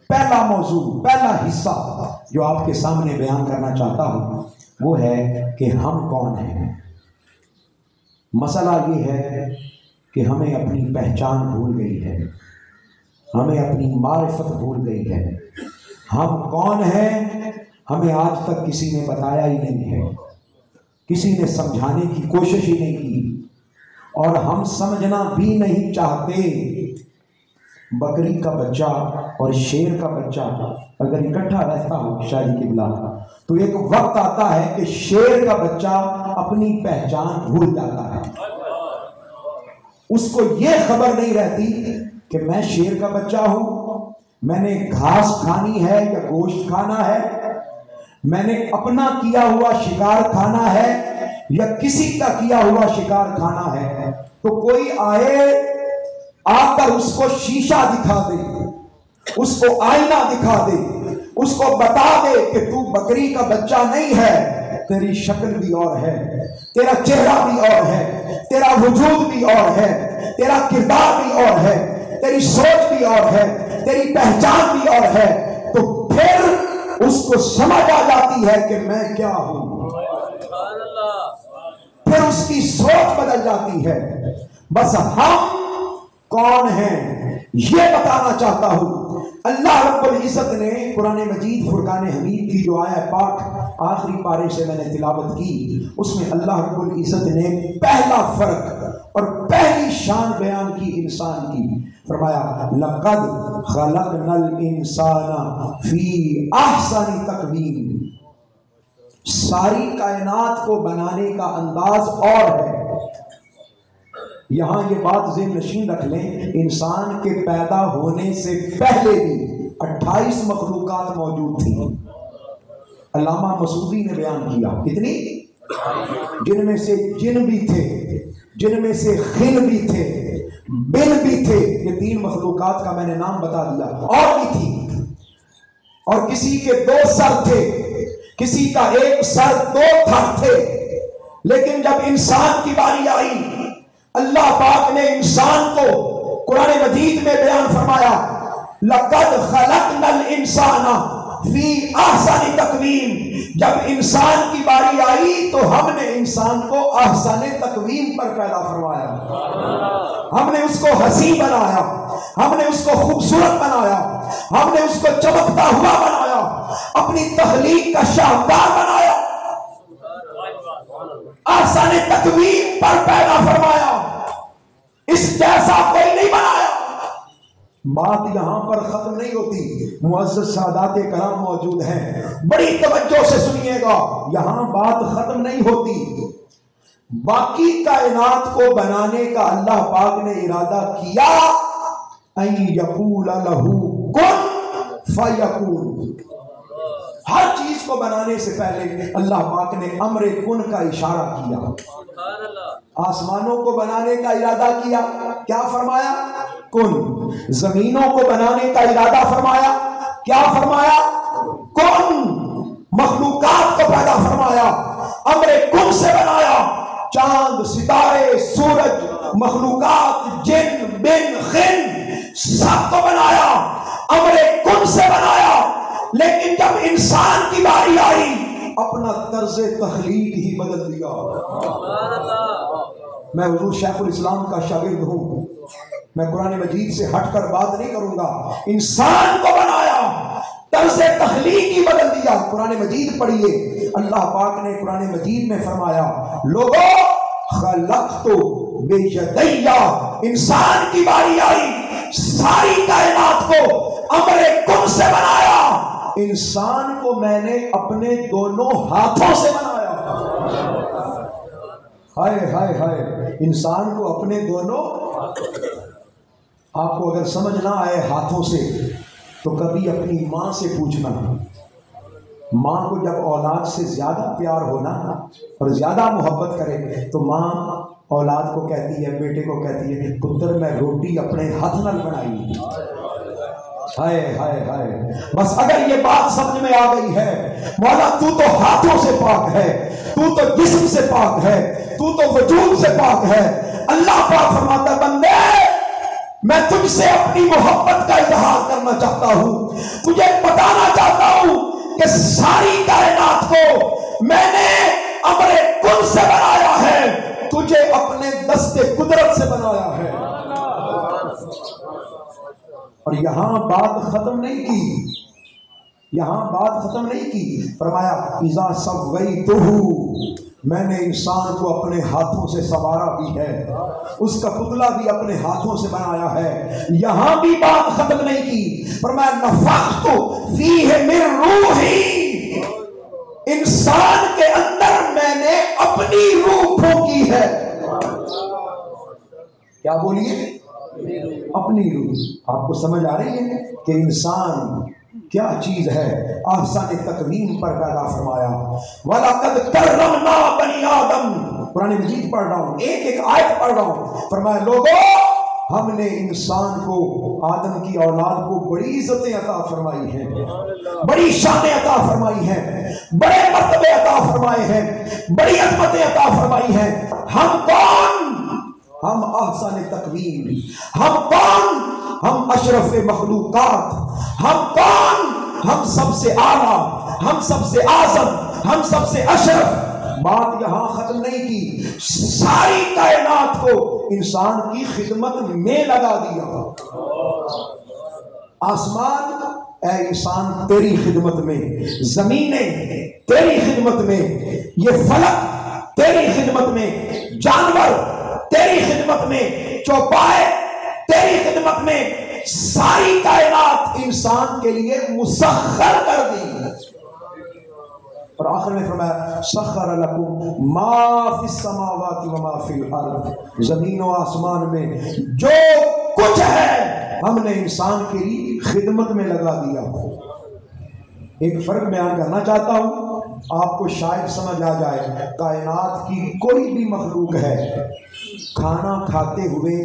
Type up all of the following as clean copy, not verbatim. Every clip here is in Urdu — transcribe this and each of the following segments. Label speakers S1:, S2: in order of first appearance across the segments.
S1: پہلا موضوع، پہلا حصہ جو آپ کے سامنے بیان کرنا چاہتا ہوں وہ ہے کہ ہم کون ہیں۔ مسئلہ یہ ہے کہ ہمیں اپنی پہچان بھول گئی ہے، ہمیں اپنی معرفت بھول گئی ہے۔ ہم کون ہیں ہمیں آج تک کسی نے بتایا ہی نہیں ہے، کسی نے سمجھانے کی کوشش ہی نہیں کی، اور ہم سمجھنا بھی نہیں چاہتے۔ بکری کا بچہ اور شیر کا بچہ اگر اکٹھا رہتا ہو شاید قبلہ، تو ایک وقت آتا ہے کہ شیر کا بچہ اپنی پہچان بھول جاتا ہے۔ اس کو یہ خبر نہیں رہتی کہ میں شیر کا بچہ ہوں، میں نے گھاس کھانی ہے یا گوشت کھانا ہے، میں نے اپنا کیا ہوا شکار کھانا ہے یا کسی کا کیا ہوا شکار کھانا ہے۔ تو کوئی آ کر اس کو شیشہ دکھا دے، اس کو آئینہ دکھا دے، اس کو بتا دے کہ تو بکری کا بچہ نہیں ہے، تیری شکل بھی اور ہے، تیرا چہرہ بھی اور ہے، تیرا وجود بھی اور ہے، تیرا کردار بھی اور ہے، تیری سوچ بھی اور ہے، تیری پہچان بھی اور ہے، تو پھر اس کو سمجھ آ جاتی ہے کہ میں کیا ہوں، پھر اس کی سوچ بدل جاتی ہے۔ بس ہم کون ہیں یہ بتانا چاہتا ہوں۔ اللہ رب العزت نے قرآن مجید فرقان حمید کی جو آیت پاک آخری پارے سے میں نے تلاوت کی، اس میں اللہ رب العزت نے پہلا فرق اور پہلی شان بیان کی انسان کی۔ فرمایا لقد خلقنا الانسان فی احسن تقویم، ساری کائنات کو بنانے کا انداز اور ہے۔ یہاں یہ بات ذہن نشین رکھ لیں، انسان کے پیدا ہونے سے پہلے بھی 28 مخلوقات موجود تھیں۔ علامہ مسعودی نے بیان کیا کتنی، جن میں سے جن بھی تھے، جن میں سے خل بھی تھے، بل بھی تھے، یہ 3 مخلوقات کا میں نے نام بتا دیا، اور بھی تھی۔ اور کسی کے 2 سر تھے، کسی کا 1 سر 2 تھر تھے، لیکن جب انسان کی باری آئی، اللہ پاک نے انسان کو قرآن مجید میں بیان فرمایا لقد خلقنا الانسان فی احسن تقویم۔ جب انسان کی باری آئی تو ہم نے انسان کو احسن تقویم پر پیدا فرمایا، ہم نے اس کو حسین بنایا، ہم نے اس کو خوبصورت بنایا، ہم نے اس کو چمکتا ہوا بنایا، اپنی تخلیق کا شاہکار بنایا، احسن تقویم پر پیدا فرمایا، اس جیسا کوئی نہیں بنایا۔ بات یہاں پر ختم نہیں ہوتی، معزز سادات کرام موجود ہیں، بڑی توجہ سے سنیے گا، یہاں بات ختم نہیں ہوتی۔ باقی کائنات کو بنانے کا اللہ پاک نے ارادہ کیا، ان یقول لہ کن فیکون۔ ہر چیز کو بنانے سے پہلے اللہ پاک نے امر کن کا اشارہ کیا۔ آسمانوں کو بنانے کا ارادہ کیا، کیا فرمایا؟ کن۔ زمینوں کو بنانے کا ارادہ فرمایا، کیا فرمایا؟ کن۔ مخلوقات کو پیدا فرمایا، امر کن سے بنایا۔ چاند، ستارے، سورج، مخلوقات، جن، بن، خن، سب کو بنایا، امر کن سے بنایا۔ لیکن جب انسان کی باری آئی اپنا طرز تخلیق ہی بدل دیا۔ میں حضور شیخ الاسلام کا شاگرد ہوں، میں قرآن مجید سے ہٹ کر بات نہیں کروں گا۔ انسان کو بنایا، طرز تخلیق ہی بدل دیا۔ قرآن مجید پڑھیے، اللہ پاک نے قرآن مجید میں فرمایا لوگو خلقت بیدی، انسان کی باری آئی، ساری کائنات کو امر کن سے بنایا۔ انسان کو میں نے اپنے دونوں ہاتھوں سے بنایا۔ ہائے ہائے ہائے، انسان کو اپنے دونوں، آپ کو اگر سمجھ نہ آئے ہاتھوں سے تو کبھی اپنی ماں سے پوچھنا۔ ماں کو جب اولاد سے زیادہ پیار ہونا اور زیادہ محبت کرے تو ماں اولاد کو کہتی ہے، بیٹے کو کہتی ہے پتر میں روٹی اپنے ہاتھ نال بنائی۔ ہائے ہائے ہائے، بس اگر یہ بات سمجھ میں آ گئی ہے، مولا تو تو ہاتھوں سے پاک ہے، تو تو جسم سے پاک ہے، تو تو وجود سے پاک ہے۔ اللہ پاک فرماتا ہے بندے میں تجھ سے اپنی محبت کا اظہار کرنا چاہتا ہوں، تجھے بتانا چاہتا ہوں کہ ساری کائنات کو میں نے امر کن سے بنایا ہے، تجھے اپنے دست قدرت سے بنایا ہے۔ اور یہاں بات ختم نہیں کی، یہاں بات ختم نہیں کی، فرمایا اذا سویتہ، میں نے انسان کو اپنے ہاتھوں سے سنوارا بھی ہے، اس کا پتلا بھی اپنے ہاتھوں سے بنایا ہے۔ یہاں بھی بات ختم نہیں کی، فرمایا نفخت فیہ من روحی، انسان کے اندر میں نے اپنی روح پھونکی ہے۔ کیا بولیے؟ اپنی روح۔ آپ کو سمجھ آ رہی ہے کہ انسان کیا چیز ہے؟ احسن تقویم پر پیدا فرمایا۔ وَلَقَدْ كَرَّمْنَا بَنِي آدَمَ، قرآن مجید پڑھ رہا ہوں، ایک ایک آیت پڑھ رہا ہوں۔ فرمایا لوگوں، ہم نے انسان کو، آدم کی اولاد کو بڑی عزتیں عطا فرمائی ہیں، بڑی شانیں عطا فرمائی ہیں، بڑے مرتبے عطا فرمائے ہیں، بڑی عظمتیں عطا فرمائی ہیں۔ ہم کون؟ ہم احسن تقویم، ہم کون؟ ہم اشرف مخلوقات، ہم کون؟ ہم سب سے اعلیٰ، ہم سب سے اعظم، ہم سب سے اشرف۔ بات یہاں ختم نہیں کی، ساری کائنات کو انسان کی خدمت میں لگا دیا۔ آسمان اے انسان تیری خدمت میں، زمینیں تیری خدمت میں، یہ فلک تیری خدمت میں، جانور تیری خدمت میں، چوپائے تیری خدمت میں، ساری کائنات انسان کے لیے مسخر کر دی۔ اور آخر میں فرمایا سخر لکم ما فی السماوات و ما فی الارض، زمین و آسمان میں جو کچھ ہے ہم نے انسان کے لیے خدمت میں لگا دیا۔ ایک فرق بیان کرنا چاہتا ہوں، آپ کو شاید سمجھ آ جائے۔ کائنات کی کوئی بھی مخلوق ہے، کھانا کھاتے ہوئے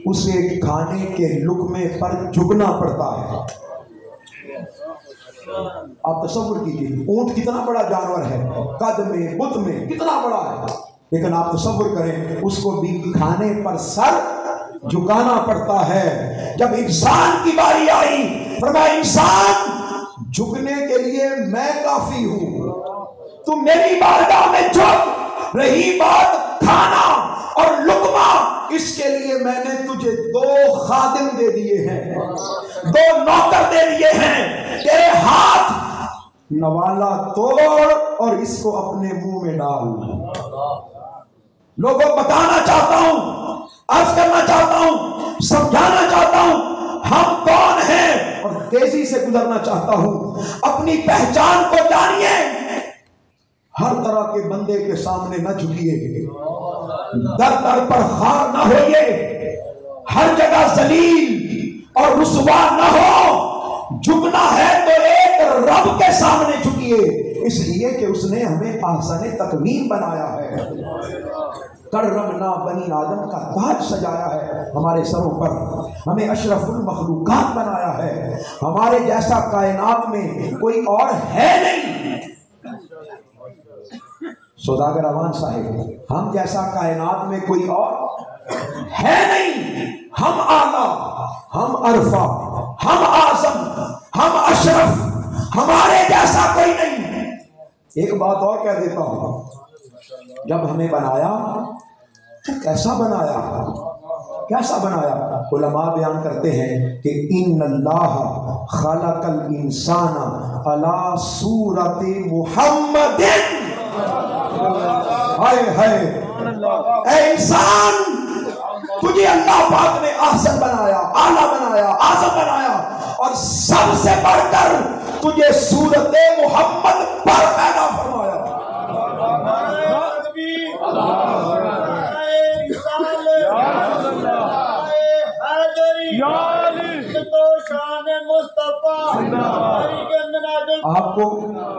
S1: اسے کھانے کے لقمے پر جھکنا پڑتا ہے۔ آپ تصور کیجیے، اونٹ کتنا بڑا جانور ہے، قد میں بت میں کتنا بڑا ہے، لیکن آپ تصور کریں اس کو بھی کھانے پر سر جھکانا پڑتا ہے۔ جب انسان کی باری آئی، فرمایا انسان جھکنے کے لیے میں کافی ہوں، تم میری بارگاہ میں جھک۔ رہی بات کھانا اور لقمہ، اس کے لیے میں نے تجھے 2 خادم دے دیے ہیں، 2 نوکر دے دیے ہیں، تیرے ہاتھ نوالا توڑ اور اس کو اپنے منہ میں ڈال۔ لوگوں بتانا چاہتا ہوں، عرض کرنا چاہتا ہوں، سمجھانا چاہتا ہوں ہم کون ہیں، اور تیزی سے گزرنا چاہتا ہوں۔ اپنی پہچان کو جانیے، ہر طرح کے بندے کے سامنے نہ جھکیے، در در پر خار نہ ہوئیے، ہر جگہ ذلیل اور رسوا نہ ہو۔ جھکنا ہے تو ایک رب کے سامنے جھکیے، اس لیے کہ اس نے ہمیں احسن تقویم بنایا ہے۔ کرمنا بنی آدم کا تاج سجایا ہے ہمارے سروں پر، ہمیں اشرف المخلوقات بنایا ہے۔ ہمارے جیسا کائنات میں کوئی اور ہے نہیں۔ سوداگر اوان صاحب، ہم جیسا کائنات میں کوئی اور ہے نہیں۔ ہم اعلیٰ، ہم عرفہ، ہم اعظم، ہم اشرف، ہمارے جیسا کوئی نہیں۔ ایک بات اور کہہ دیتا ہوں، جب ہمیں بنایا تو کیسا بنایا؟ کیسا بنایا؟ علماء بیان کرتے ہیں کہ ان اللہ خلق الانسان علی صورت محمد۔ ہائے ہائے، اے انسان، تجھے اللہ پاک نے احسن بنایا، اعلیٰ بنایا، اعظم بنایا، اور سب سے بڑھ کر تجھے صورت محمد پر پیدا فرمایا۔ آپ کو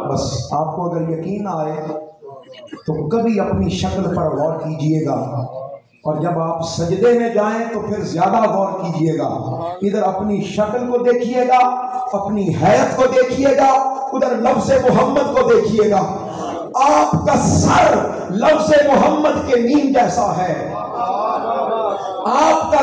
S1: بس آپ کو اگر یقین آئے تو کبھی اپنی شکل پر غور کیجئے گا، اور جب آپ سجدے میں جائیں تو پھر زیادہ غور کیجئے گا۔ ادھر اپنی شکل کو دیکھیے گا، اپنی حیت کو دیکھیے گا، ادھر لفظ محمد کو دیکھیے گا۔ آپ کا سر لفظ محمد کے نیم جیسا ہے، آپ کا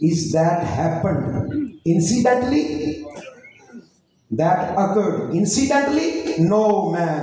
S1: Is that happened incidentally? That occurred incidentally? No man.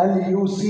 S1: LUC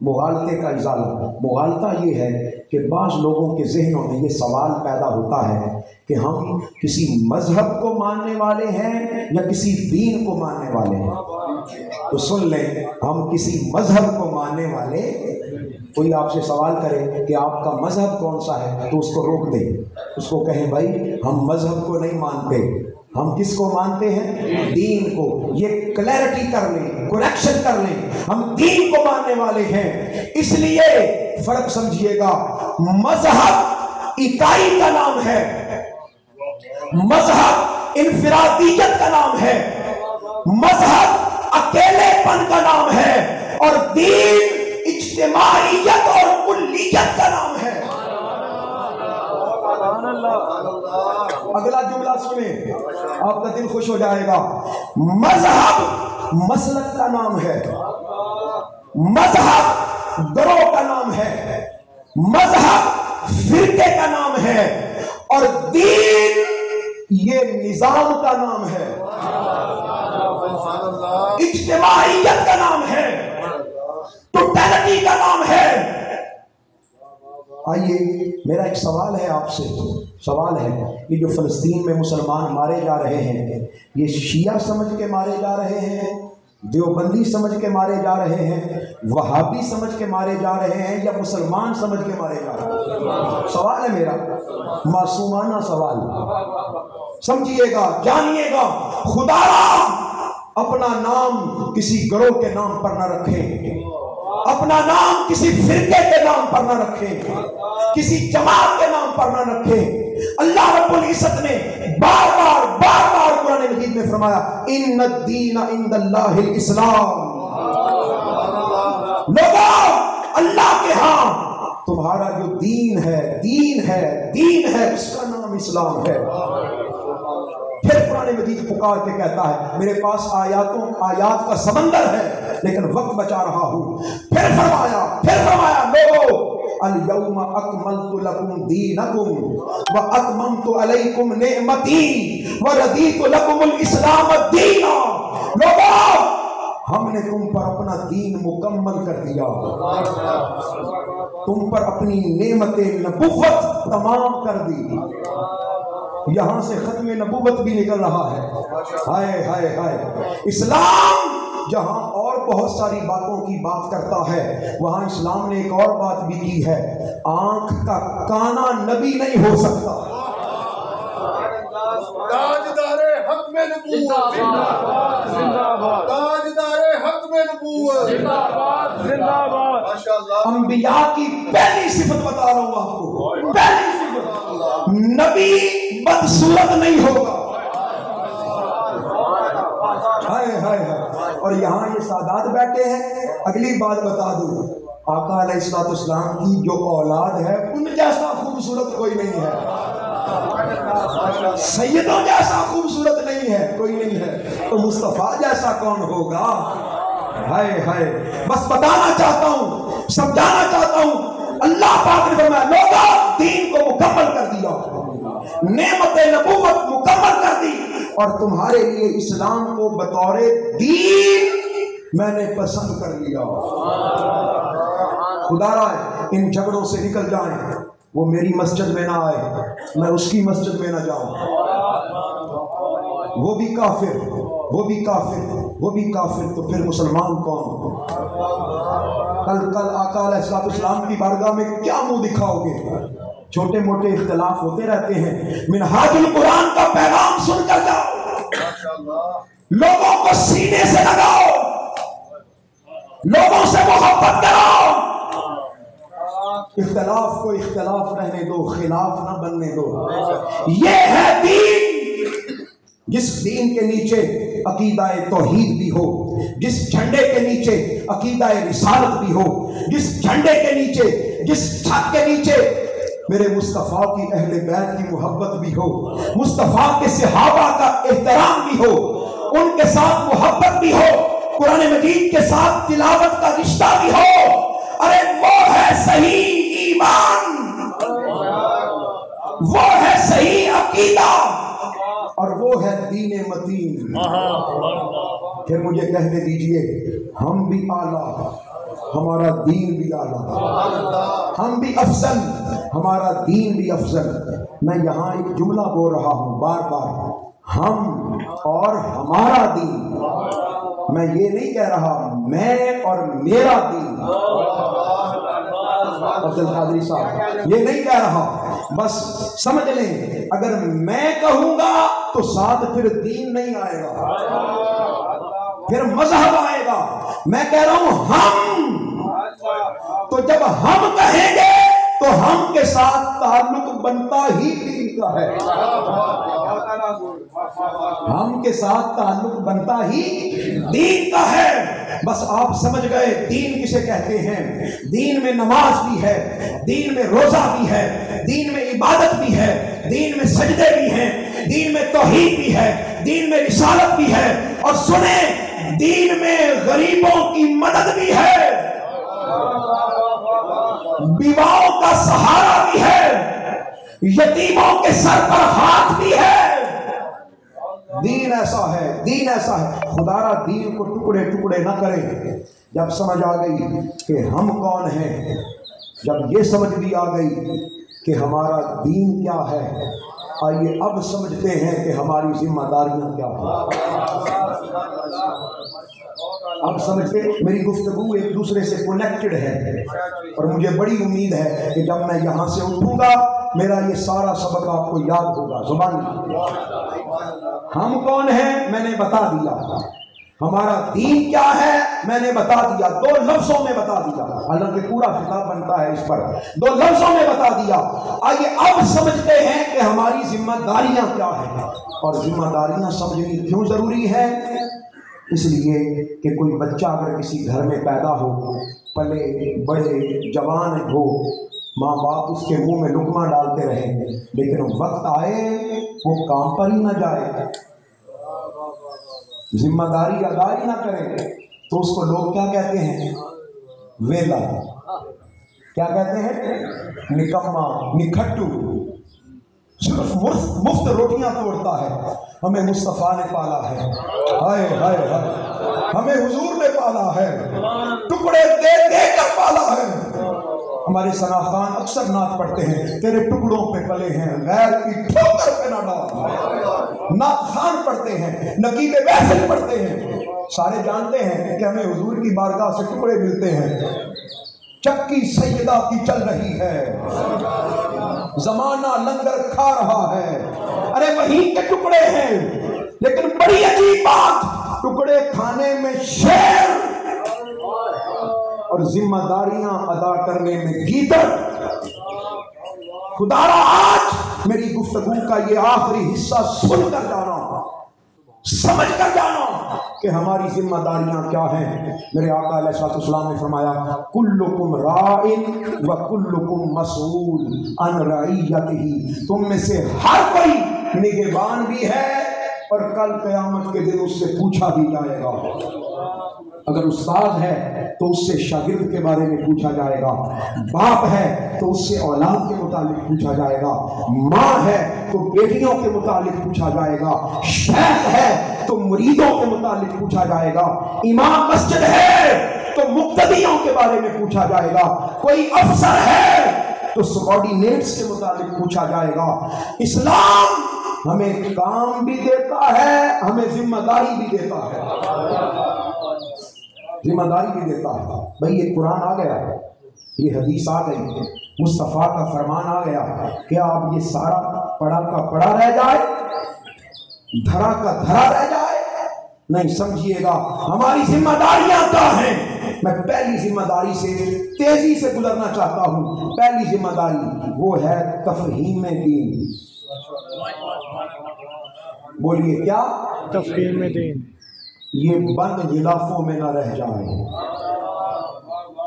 S1: مغالطے کا ازالہ۔ مغالطہ یہ ہے کہ بعض لوگوں کے ذہنوں میں یہ سوال پیدا ہوتا ہے کہ ہم کسی مذہب کو ماننے والے ہیں یا کسی دین کو ماننے والے ہیں۔ تو سن لیں، ہم کسی مذہب کو ماننے والے، کوئی آپ سے سوال کرے کہ آپ کا مذہب کون سا ہے تو اس کو روک دیں، اس کو کہیں بھائی ہم مذہب کو نہیں مانتے، ہم کس کو مانتے ہیں؟ دین کو۔ یہ کلیئرٹی کر لیں، کریکشن کر لیں، ہم دین کو ماننے والے ہیں۔ اس لیے فرق سمجھیے گا، مذہب اکائی کا نام ہے، مذہب انفرادیت کا نام ہے، مذہب اکیلے پن کا نام ہے، اور دین اجتماعیت اور کلیت کا نام ہے۔ اگلا جملہ سنیں، آپ کا دل خوش ہو جائے گا۔ مذہب مسلک کا نام ہے، مذہب گروہ کا نام ہے، مذہب فرقے کا نام ہے، اور دین یہ نظام کا نام ہے، اجتماعیت کا نام ہے، ٹوٹیلٹی کا نام ہے۔ آئیے میرا ایک سوال ہے آپ سے، سوال ہے، یہ جو فلسطین میں مسلمان مارے جا رہے ہیں، یہ شیعہ سمجھ کے مارے جا رہے ہیں، دیوبندی سمجھ کے مارے جا رہے ہیں، وہابی سمجھ کے مارے جا رہے ہیں، یا مسلمان سمجھ کے مارے جا رہے ہیں؟ سوال ہے میرا، معصومانہ سوال، سمجھیے گا، جانیے گا۔ خدا اپنا نام کسی گروہ کے نام پر نہ رکھیں، اپنا نام کسی فرقے کے نام پر نہ رکھیں، کسی جماعت کے نام پر نہ رکھیں۔ اللہ رب العزت نے بار بار قرآن مجید میں فرمایا، ان الدین عند اللہ الاسلام۔ لوگوں، اللہ کے ہاں تمہارا جو دین ہے اس کا نام اسلام ہے۔ پھر قرآن مجید پکار کے کہتا ہے، میرے پاس آیات کا سمندر ہے لیکن وقت بچا رہا ہوں۔ پھر فرمایا لوگو الیوم اکملت لکم دینکم واتممت علیکم نعمتی وردیت لکم الاسلام دینا۔ لوگو ہم نے تم پر اپنا دین مکمل کر دیا، تم پر اپنی نعمت نبوت تمام کر دی۔ یہاں سے ختم نبوت بھی نکل رہا ہے۔ ہائے ہائے ہائے، اسلام جہاں اور بہت ساری باتوں کی بات کرتا ہے، وہاں اسلام نے ایک اور بات بھی کی ہے، آنکھ کا کانا نبی نہیں ہو سکتا۔
S2: تاجدار حق میں نبوت زندہ باد، تاجدار حق میں نبوت زندہ باد، زندہ باد۔ ماشاءاللہ، انبیاء
S1: کی پہلی صفت بتا رہا ہوں آپ کو، پہلی صفت، نبی بدصورت نہیں ہوگا۔ ہائے ہائے ہائے، اور یہاں یہ سادات بیٹھے ہیں۔ اگلی بات بتا دوں، آقا علیہ الصلوۃ والسلام کی جو اولاد ہے ان جیسا خوبصورت کوئی نہیں ہے، سیدوں جیسا خوبصورت نہیں ہے، کوئی نہیں ہے، تو مصطفیٰ جیسا کون ہوگا؟ ہائے ہائے، بس بتانا چاہتا ہوں، سمجھانا چاہتا ہوں، اللہ پاک نے فرمایا لوگوں دین کو مکمل کر دیا، نعمت نبوت مکمل کر دی، اور تمہارے لیے اسلام کو بطور دین میں نے پسند کر لیا۔ خدا رائے ان جھگڑوں سے نکل جائیں، وہ میری مسجد میں نہ آئے، میں اس کی مسجد میں نہ جاؤں، وہ بھی کافر، وہ بھی کافر، وہ بھی کافر، تو پھر مسلمان کون؟ کل آقا علیہ الصلوۃ والسلام کی بارگاہ میں کیا منہ دکھاؤ گے؟ چھوٹے موٹے اختلاف ہوتے رہتے ہیں، منہاج القرآن کا پیغام سن کر جاؤ، لوگوں کو سینے سے لگاؤ، لوگوں سے محبت کرو، اختلاف کو اختلاف رہنے دو، خلاف نہ بننے دو۔ یہ ہے دین، جس دین کے نیچے عقیدہ توحید بھی ہو، جس جھنڈے کے نیچے عقیدہ رسالت بھی ہو، جس جھنڈے کے نیچے، جس چھت کے نیچے میرے مصطفیٰ کی اہل بیت کی محبت بھی ہو، مصطفیٰ کے صحابہ کا احترام بھی ہو، ان کے ساتھ محبت بھی ہو، قرآن مجید کے ساتھ تلاوت کا رشتہ بھی ہو۔ ارے وہ ہے صحیح ایمان، وہ ہے صحیح عقیدہ، اور وہ ہے دین متین۔ پھر مجھے کہنے دیجئے، ہم بھی اعلیٰ ہمارا دین بھی اعلیٰ، ہم بھی افضل، ہمارا دین بھی افضل۔ میں یہاں ایک جملہ بول رہا ہوں بار بار، ہم اور ہمارا دین، میں یہ نہیں کہہ رہا میں اور میرا دین، عبد القادری صاحب یہ نہیں کہہ رہا، بس سمجھ لیں اگر میں کہوں گا تو ساتھ پھر دین نہیں آئے گا، پھر مذہب آئے گا۔ میں کہہ رہا ہوں ہم، تو جب ہم کہیں گے تو ہم کے ساتھ تعلق بنتا ہی دین کا ہے، ہم کے ساتھ تعلق بنتا ہی دین کا ہے۔ بس آپ سمجھ گئے دین کسے کہتے ہیں۔ دین میں نماز بھی ہے، دین میں روزہ بھی ہے، دین میں عبادت بھی ہے، دین میں سجدے بھی ہیں، دین میں توحید بھی ہے، دین میں رسالت بھی ہے، اور سنیں دین میں غریبوں کی مدد بھی ہے، بیواؤں کا سہارا بھی ہے، یتیموں کے سر پر ہاتھ بھی ہے۔ دین ایسا ہے، دین ایسا ہے۔ خدا را دین کو ٹکڑے ٹکڑے نہ کریں۔ جب سمجھ آ گئی کہ ہم کون ہیں، جب یہ سمجھ بھی آ گئی کہ ہمارا دین کیا ہے، آئیے اب سمجھتے ہیں کہ ہماری ذمہ داریاں کیا ہیں۔ اب سمجھتے میری گفتگو ایک دوسرے سے کنیکٹڈ ہے، اور مجھے بڑی امید ہے کہ جب میں یہاں سے اٹھوں گا میرا یہ سارا سبق آپ کو یاد ہوگا۔ زبان ہم کون ہیں میں نے بتا دیا، ہمارا دین کیا ہے میں نے بتا دیا، 2 لفظوں میں بتا دیا، حالانکہ پورا خطاب بنتا ہے اس پر، 2 لفظوں میں بتا دیا۔ آئیے اب سمجھتے ہیں کہ ہماری ذمہ داریاں کیا ہیں، اور ذمہ داریاں سمجھنی کیوں ضروری ہے۔ اس لیے کہ کوئی بچہ اگر کسی گھر میں پیدا ہو، پلے بڑے جوان ہو، ماں باپ اس کے منہ میں لقمہ ڈالتے رہیں، لیکن وقت آئے وہ کام پر ہی نہ جائے، ذمہ داری ادا ہی نہ کرے، تو اس کو لوگ کیا کہتے ہیں؟ ویلا۔ کیا کہتے ہیں؟ نکما، نکھٹو، صرف مفت روٹیاں توڑتا ہے۔ ہمیں مصطفیٰ نے پالا ہے، ہائے ہائے ہائے، ہمیں حضور نے پالا ہے، ٹکڑے دے دے کر پالا ہے۔ ہمارے ثنا خان اکثر نعت پڑھتے ہیں، تیرے ٹکڑوں پہ پلے ہیں غیر کی ٹھوکر پہ نہ ڈال۔ نعت خان پڑھتے ہیں، نقیب محفل پڑھتے ہیں، سارے جانتے ہیں کہ ہمیں حضور کی بارگاہ سے ٹکڑے ملتے ہیں۔ چکی سیدہ کی چل رہی ہے، زمانہ لنگر کھا رہا ہے، ارے وہی کے ٹکڑے ہیں، لیکن بڑی عجیب بات، ٹکڑے کھانے میں شیر اور ذمہ داریاں ادا کرنے میں گیدڑ۔ خدا را آج میری گفتگو کا یہ آخری حصہ سن کر جانا، سمجھ کر جانا کہ ہماری ذمہ داریاں کیا ہیں۔ میرے آقا علیہ الصلوۃ والسلام نے فرمایا کلکم راع و کلکم مسئول عن رعیتہ، تم میں سے ہر کوئی نگہبان بھی ہے اور کل قیامت کے دن اس سے پوچھا بھی جائے گا۔ اگر استاد ہے تو اس سے شاگرد کے بارے میں پوچھا جائے گا، باپ ہے تو اس سے اولاد کے متعلق پوچھا جائے گا، ماں ہے تو بیٹیوں کے متعلق پوچھا جائے گا، شیخ ہے تو مریدوں کے متعلق پوچھا جائے گا، امام مسجد ہے تو مقتدیوں کے بارے میں پوچھا جائے گا، کوئی افسر ہے تو سبارڈینیٹس کے متعلق پوچھا جائے گا۔ اسلام ہمیں کام بھی دیتا ہے، ہمیں ذمہ داری بھی دیتا ہے، ذمہ داری بھی دیتا ہے۔ بھئی یہ قرآن آ گیا، یہ حدیث آ گئی، مصطفیٰ کا فرمان آ گیا، کیا اب یہ سارا پڑا کا پڑا رہ جائے، دھرا کا دھرا رہ جائے؟ نہیں، سمجھیے گا ہماری ذمہ داریاں کیا ہیں۔ میں پہلی ذمہ داری سے تیزی سے گزرنا چاہتا ہوں۔ پہلی ذمہ داری وہ ہے تفہیم دین۔ بولیے کیا؟
S3: تفہیم دین۔
S1: یہ بند غلافوں میں نہ رہ جائے،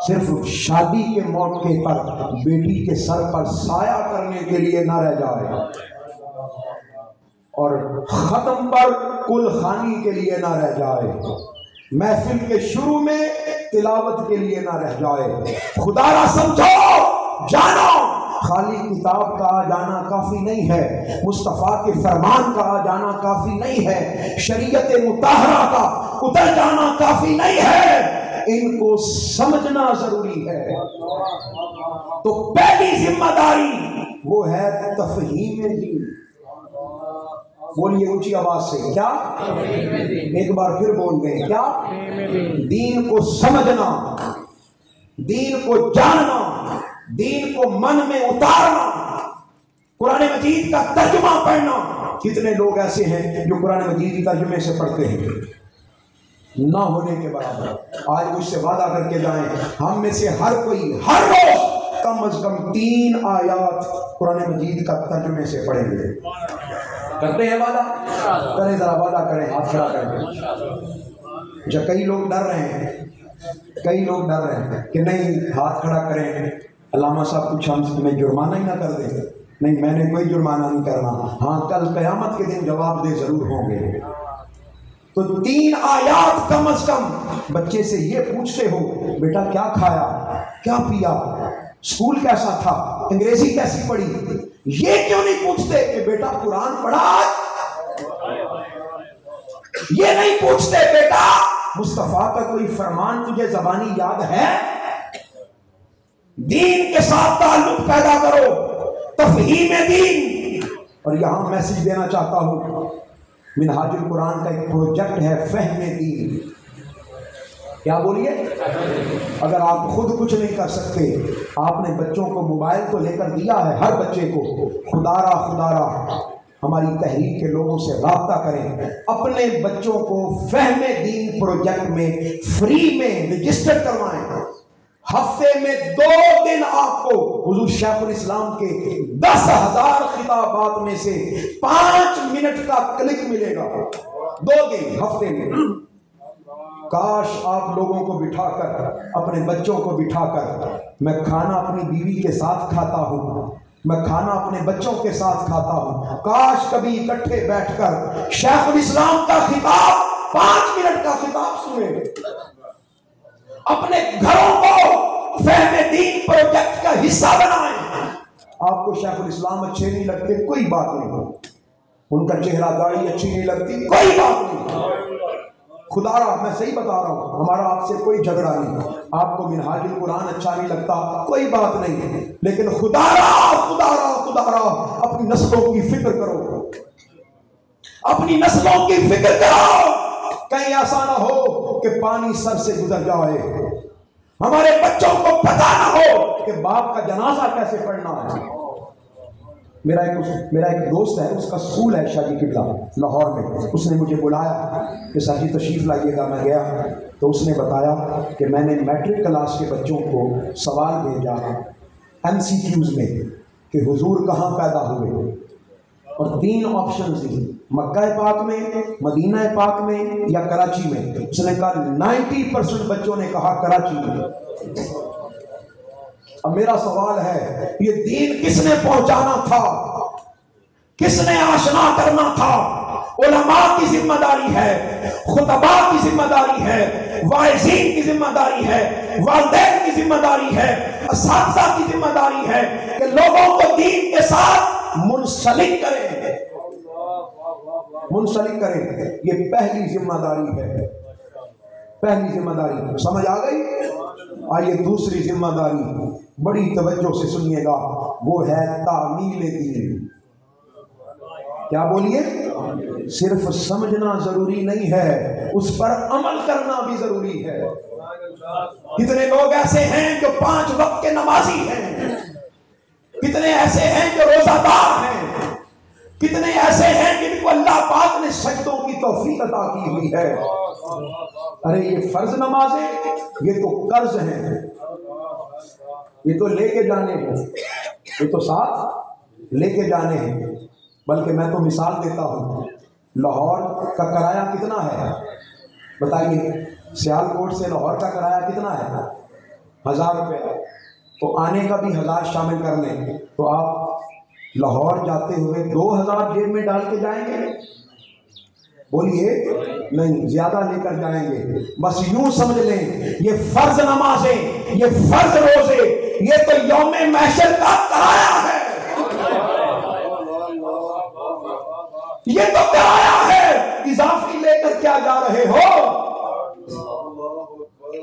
S1: صرف شادی کے موقع پر بیٹی کے سر پر سایہ کرنے کے لیے نہ رہ جائے، اور ختم پر کل خانی کے لیے نہ رہ جائے، محفل کے شروع میں تلاوت کے لیے نہ رہ جائے۔ خدا را سمجھو، جانو، خالی کتاب کا آ جانا کافی نہیں ہے، مصطفیٰ کے فرمان کا آ جانا کافی نہیں ہے، شریعت مطہرہ کا اتر جانا کافی نہیں ہے، ان کو سمجھنا ضروری ہے۔ تو پہلی ذمہ داری وہ ہے تفہیم دین۔ بولیے اونچی آواز سے، کیا؟ ایک بار پھر بول دیں، کیا؟ دین کو سمجھنا، دین کو جاننا، دین کو من میں اتارنا، قرآن مجید کا ترجمہ پڑھنا۔ کتنے لوگ ایسے ہیں جو قرآن مجید کی ترجمے سے پڑھتے ہیں؟ نہ ہونے کے برابر۔ آج مجھ سے وعدہ کر کے جائیں، ہم میں سے ہر کوئی ہر روز کم از کم 3 آیات قرآن مجید کا ترجمے سے پڑھیں گے۔ کرتے ہیں وعدہ؟ کریں، ذرا وعدہ کریں، ہاتھ کھڑا کریں۔ جو کئی لوگ ڈر رہے ہیں، کئی لوگ ڈر رہے ہیں کہ نہیں ہاتھ کھڑا کریں، علامہ صاحب کچھ ہمیں جرمانہ ہی نہ کر دیں۔ نہیں، میں نے کوئی جرمانہ نہیں کرنا، ہاں کل قیامت کے دن جواب دہ ضرور ہوں گے۔ تو 3 آیات کم از کم بچے سے یہ پوچھتے ہو، بیٹا کیا کھایا، کیا پیا، اسکول کیسا تھا، انگریزی کیسی پڑھی؟ یہ کیوں نہیں پوچھتے کہ بیٹا قرآن پڑھا؟ یہ نہیں پوچھتے بیٹا مصطفیٰ کا کوئی فرمان تجھے زبانی یاد ہے؟ دین کے ساتھ تعلق پیدا کرو، تفہیم دین۔ اور یہاں میسج دینا چاہتا ہوں، منہاج القرآن کا ایک پروجیکٹ ہے فہم دین۔ کیا بولیے؟ اگر آپ خود کچھ نہیں کر سکتے، آپ نے بچوں کو موبائل تو لے کر دیا ہے، ہر بچے کو، خدا را ہماری تحریک کے لوگوں سے رابطہ کریں، اپنے بچوں کو فہم دین پروجیکٹ میں فری میں رجسٹر کروائیں۔ ہفتے میں 2 دن آپ کو حضور شیخ الاسلام کے 10,000 خطابات میں سے 5 منٹ کا کلک ملے گا۔ 2 دن ہفتے میں۔ کاش آپ لوگوں کو بٹھا کر، اپنے بچوں کو بٹھا کر، میں کھانا اپنی بیوی کے ساتھ کھاتا ہوں، میں کھانا اپنے بچوں کے ساتھ کھاتا ہوں، کاش کبھی اکٹھے بیٹھ کر شیخ الاسلام کا خطاب 5 منٹ کا خطاب سنیں۔ اپنے گھروں کو فہم دین پروجیکٹ کا حصہ بنائیں۔ آپ کو شیخ الاسلام اچھے نہیں لگتے، کوئی بات نہیں، ان کا چہرہ داڑھی اچھی نہیں لگتی، کوئی بات نہیں۔ خدا را میں صحیح بتا رہا ہوں، ہمارا آپ سے کوئی جھگڑا نہیں۔ آپ کو منہاج القرآن اچھا نہیں لگتا، کوئی بات نہیں، لیکن خدا را اپنی نسلوں کی فکر کرو، اپنی نسلوں کی فکر کرو۔ کہیں ایسا نہ ہو کہ پانی سر سے گزر جائے، ہمارے بچوں کو پتہ نہ ہو کہ باپ کا جنازہ کیسے پڑھنا ہے۔ میرا ایک دوست ہے، اس کا سکول ہے شاہ جی قبلہ لاہور میں، اس نے مجھے بلایا کہ سر جی تشریف لائیے گا۔ میں گیا تو اس نے بتایا کہ میں نے میٹرک کلاس کے بچوں کو سوال بھیجا MCQs میں کہ حضور کہاں پیدا ہوئے، اور 3 آپشنز دی، مکہ پاک میں، مدینہ پاک میں یا کراچی میں۔ اس نے کہا 90% بچوں نے کہا کراچی میں۔ اب میرا سوال ہے، یہ دین کس نے پہنچانا تھا، کس نے آشنا کرنا تھا؟ علماء کی ذمہ داری ہے، خطباء کی ذمہ داری ہے، واعظین کی ذمہ داری ہے، والدین کی ذمہ داری ہے، اساتذہ کی ذمہ داری ہے کہ لوگوں کو دین کے ساتھ منسلک کریں، منسلک کریں۔ یہ پہلی ذمہ داری ہے، پہلی ذمہ داری سمجھ آ گئی؟ آئیے دوسری ذمہ داری بڑی توجہ سے سنیے گا، وہ ہے تعمیل دین۔ کیا بولیے؟ صرف سمجھنا ضروری نہیں ہے، اس پر عمل کرنا بھی ضروری ہے۔ کتنے لوگ ایسے ہیں جو 5 وقت کے نمازی ہیں، کتنے ایسے ہیں جو روزہ دار ہیں، کتنے ایسے ہیں جن کو اللہ پاک نے سجدوں کی توفیق عطا کی ہوئی ہے۔ ارے یہ فرض نمازیں، یہ تو قرض ہیں، یہ تو لے کے جانے ہیں، یہ تو ساتھ لے کے جانے ہیں۔ بلکہ میں تو مثال دیتا ہوں، لاہور کا کرایہ کتنا ہے بتائیے؟ سیال کوٹ سے لاہور کا کرایہ کتنا ہے؟ 1000 روپے، تو آنے کا بھی 1000 شامل کر لیں تو آپ لاہور جاتے ہوئے 2000 جیب میں ڈال کے جائیں گے؟ بولیے نہیں، زیادہ لے کر جائیں گے۔ بس یوں سمجھ لیں، یہ فرض نمازیں، یہ فرض روزے، یہ تو یوم محشر کا کرایہ ہے، یہ تو کرایہ ہے، اضافی لے کر کیا جا رہے ہو؟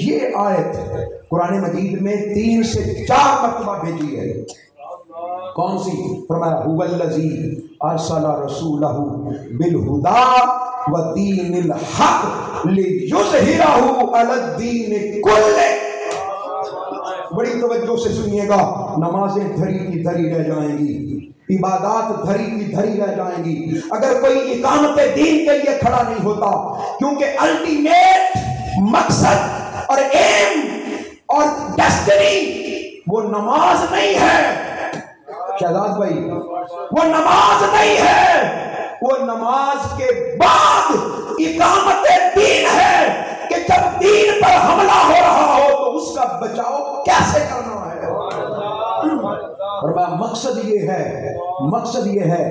S1: یہ آیت قرآن مجید میں 3 سے 4 مرتبہ بھیجی ہے. کون سی؟ فرمایا هو الذی ارسل رسولہ بالہدی ودین الحق لیظہرہ علی الدین کلہ. بڑی توجہ سے سنیے گا. نمازیں دھری کی دھری رہ جائیں گی، عبادات دھری کی دھری رہ جائیں گی اگر کوئی اقامت دین کے لیے کھڑا نہیں ہوتا، کیونکہ الٹیمیٹ مقصد اور ایم اور ڈیسٹنی وہ نماز نہیں ہے. شہزاد بھائی، وہ نماز نہیں ہے، وہ نماز کے بعد اقامت دین ہے کہ جب دین پر حملہ ہو رہا ہو تو اس کا بچاؤ کیسے کرنا ہے. اور مقصد یہ ہے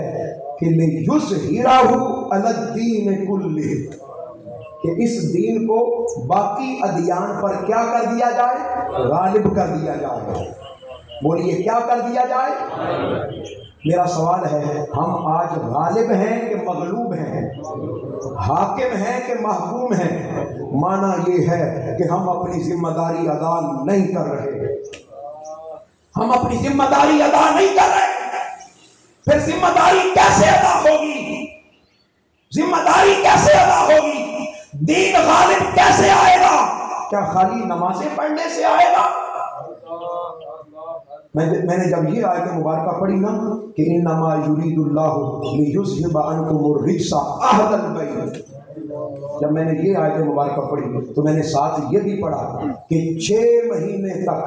S1: کہ لیظہرہ علی الدین کلہ، کہ اس دین کو باقی ادیان پر کیا کر دیا جائے؟ غالب کر دیا جائے. بولیے کیا کر دیا جائے؟ میرا سوال ہے، ہم آج غالب ہیں کہ مغلوب ہیں؟ حاکم ہیں کہ محکوم ہیں؟ معنی یہ ہے کہ ہم اپنی ذمہ داری ادا نہیں کر رہے. ہم اپنی ذمہ داری ادا نہیں کر رہے. پھر ذمہ داری کیسے ادا ہوگی؟ ذمہ داری کیسے ادا ہوگی؟ دین غالب کیسے آئے گا؟ کیا خالی نمازیں پڑھنے سے آئے گا؟ میں نے جب یہ آیت مبارکہ پڑھی نا کہ انما یرید اللہ لیذھب عنکم الرجس اہل البیت، جب میں نے یہ آیت مبارکہ پڑھی تو میں نے ساتھ یہ بھی پڑھا کہ 6 مہینے تک،